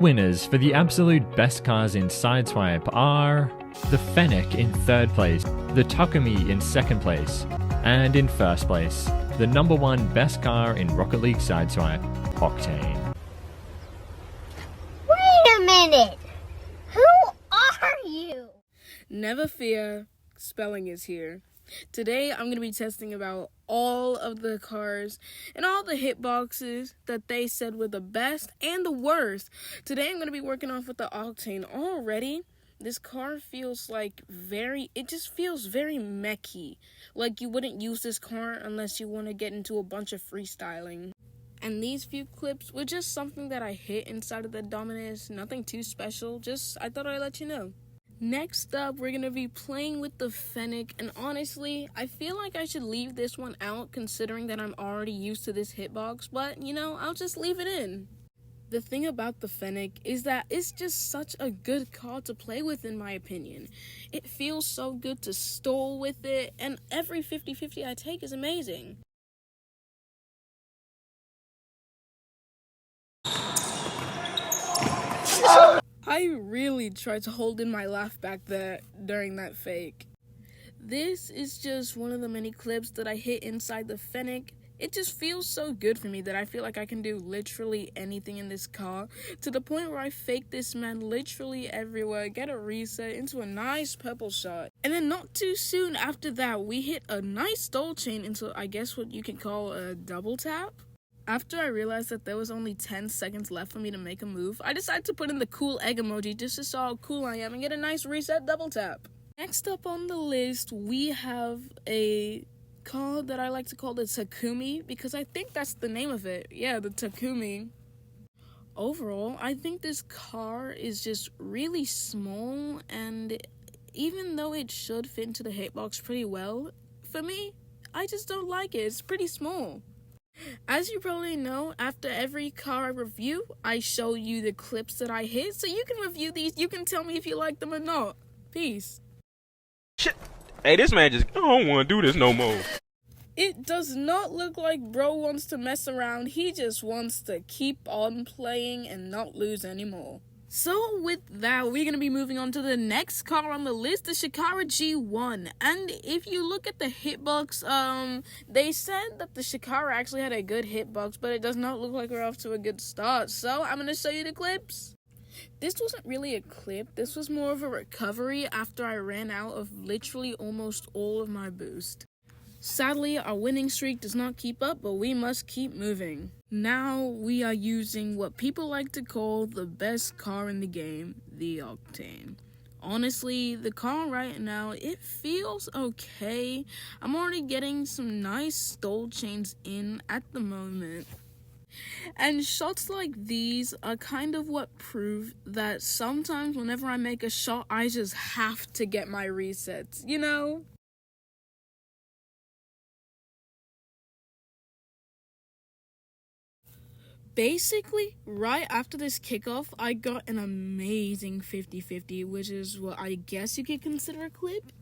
Winners for the absolute best cars in Sideswipe are the Fennec in 3rd place, the Takumi in 2nd place, and in 1st place, the number 1 best car in Rocket League Sideswipe, Octane. Wait a minute! Who are you? Never fear, spelling is here. Today I'm going to be testing about all of the cars and all the hitboxes that they said were the best and the worst. Today I'm going to be working off with the Octane. Already, this car feels like it just feels very mechy. Like you wouldn't use this car unless you want to get into a bunch of freestyling. And these few clips were just something that I hit inside of the Dominus. Nothing too special, just I thought I'd let you know. Next up, we're going to be playing with the Fennec, and honestly, I feel like I should leave this one out considering that I'm already used to this hitbox, but, I'll just leave it in. The thing about the Fennec is that it's just such a good car to play with, in my opinion. It feels so good to stall with it, and every 50-50 I take is amazing. I really tried to hold in my laugh back there during that fake. This is just one of the many clips that I hit inside the Fennec. It just feels so good for me that I feel like I can do literally anything in this car, to the point where I fake this man literally everywhere, get a reset into a nice purple shot. And then not too soon after that, we hit a nice stall chain into, I guess what you can call a double tap. After I realized that there was only 10 seconds left for me to make a move, I decided to put in the cool egg emoji just to show how cool I am and get a nice reset double tap. Next up on the list, we have a car that I like to call the Takumi, because I think that's the name of it. Yeah, the Takumi. Overall, I think this car is just really small, and even though it should fit into the hitbox pretty well, for me, I just don't like it. It's pretty small. As you probably know, after every car I review, I show you the clips that I hit, so you can review these, you can tell me if you like them or not. Peace. Shit. Hey, this man just, I don't want to do this no more. It does not look like bro wants to mess around, he just wants to keep on playing and not lose anymore. So with that, we're going to be moving on to the next car on the list, the Shikara G1. And if you look at the hitbox, they said that the Shikara actually had a good hitbox, but it does not look like we're off to a good start. So I'm going to show you the clips. This wasn't really a clip, this was more of a recovery after I ran out of literally almost all of my boost. Sadly, our winning streak does not keep up, but we must keep moving. Now we are using what people like to call the best car in the game, the Octane. Honestly, the car right now, it feels okay. I'm already getting some nice stall chains in at the moment. And shots like these are kind of what prove that sometimes whenever I make a shot, I just have to get my resets, Basically, right after this kickoff, I got an amazing 50-50, which is what I guess you could consider a clip.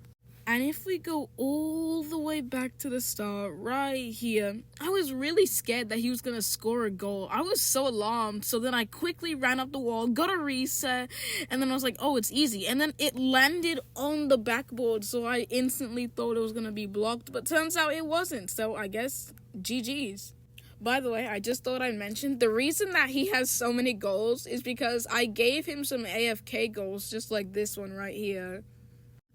And if we go all the way back to the start, right here, I was really scared that he was going to score a goal. I was so alarmed, so then I quickly ran up the wall, got a reset, and then I was like, oh, it's easy. And then it landed on the backboard, so I instantly thought it was going to be blocked, but turns out it wasn't, so I guess GG's. By the way, I just thought I'd mention, the reason that he has so many goals is because I gave him some AFK goals, just like this one right here.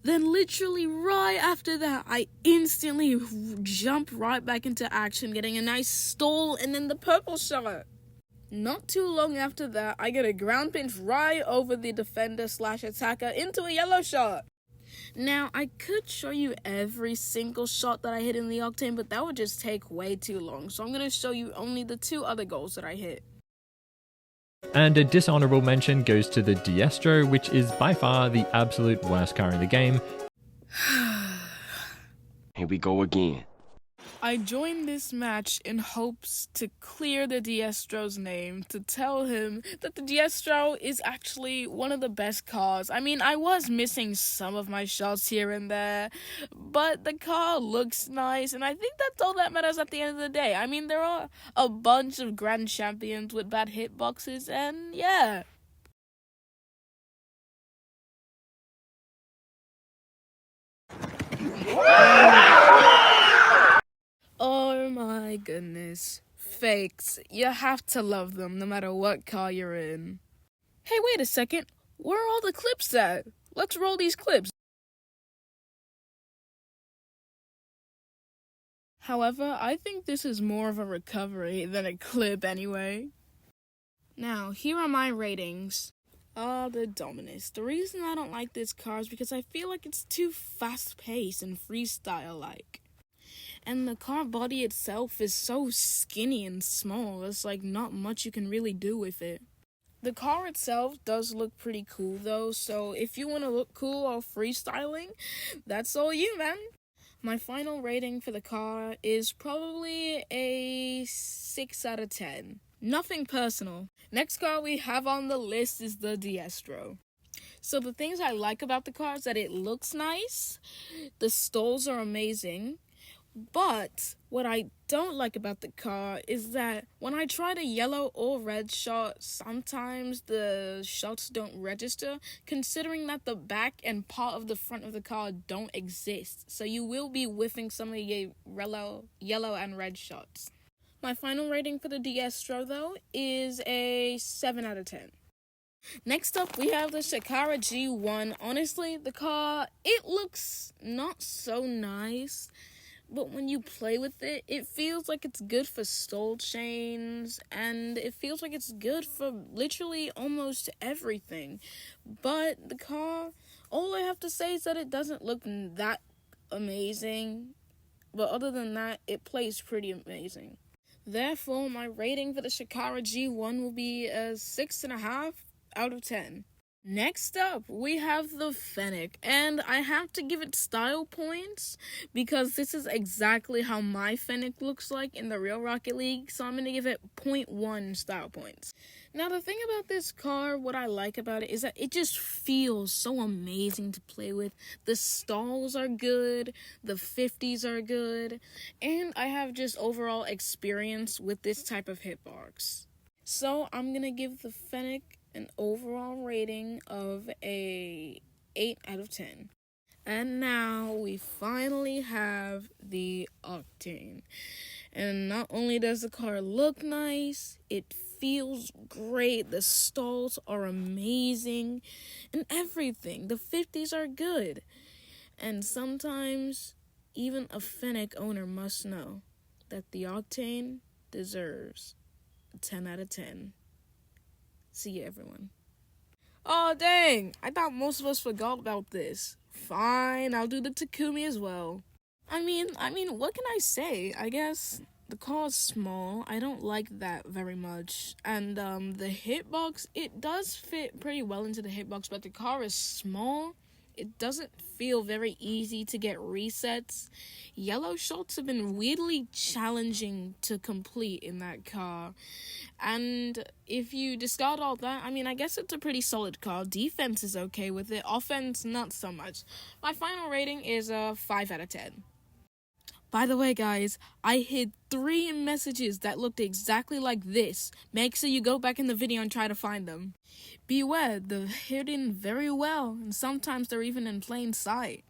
Then literally right after that, I instantly jump right back into action, getting a nice stall and then the purple shot. Not too long after that, I get a ground pinch right over the defender/attacker into a yellow shot. Now, I could show you every single shot that I hit in the Octane, but that would just take way too long. So I'm going to show you only the 2 other goals that I hit. And a dishonorable mention goes to the Diestro, which is by far the absolute worst car in the game. Here we go again. I joined this match in hopes to clear the Diestro's name, to tell him that the Diestro is actually one of the best cars. I mean, I was missing some of my shots here and there, but the car looks nice, and I think that's all that matters at the end of the day. I mean, there are a bunch of grand champions with bad hitboxes, and yeah. my goodness. Fakes. You have to love them no matter what car you're in. Hey, wait a second. Where are all the clips at? Let's roll these clips. However, I think this is more of a recovery than a clip anyway. Now, here are my ratings. The Dominus. The reason I don't like this car is because I feel like it's too fast-paced and freestyle-like. And the car body itself is so skinny and small, there's like not much you can really do with it. The car itself does look pretty cool though, so if you want to look cool while freestyling, that's all you, man. My final rating for the car is probably a 6 out of 10. Nothing personal. Next car we have on the list is the Diestro. So the things I like about the car is that it looks nice, the stalls are amazing, but what I don't like about the car is that when I try the yellow or red shot, sometimes the shots don't register, considering that the back and part of the front of the car don't exist. So you will be whiffing some of your yellow and red shots. My final rating for the Diestro, though, is a 7 out of 10. Next up, we have the Shakara G1. Honestly, the car, it looks not so nice, but when you play with it, it feels like it's good for stall chains, and it feels like it's good for literally almost everything. But the car, all I have to say is that it doesn't look that amazing, but other than that, it plays pretty amazing. Therefore, my rating for the Shakara G1 will be a 6.5 out of 10. Next up, we have the Fennec, and I have to give it style points because this is exactly how my Fennec looks like in the real Rocket League, so I'm going to give it 0.1 style points. Now, the thing about this car, what I like about it, is that it just feels so amazing to play with. The stalls are good, the 50s are good, and I have just overall experience with this type of hitbox. So, I'm going to give the Fennec an overall rating of a 8 out of 10. And now we finally have the Octane. And not only does the car look nice, it feels great, the stalls are amazing, and everything. The 50s are good. And sometimes, even a Fennec owner must know that the Octane deserves a 10 out of 10. See you, everyone. Oh, dang. I thought most of us forgot about this. Fine, I'll do the Takumi as well. I mean, what can I say? I guess the car is small. I don't like that very much. And, the hitbox, it does fit pretty well into the hitbox, but the car is small. It doesn't feel very easy to get resets. Yellow shots have been weirdly challenging to complete in that car. And if you discard all that, I guess it's a pretty solid car. Defense is okay with it. Offense, not so much. My final rating is a 5 out of 10. By the way, guys, I hid 3 messages that looked exactly like this. Make sure you go back in the video and try to find them. Beware, they're hidden very well, and sometimes they're even in plain sight.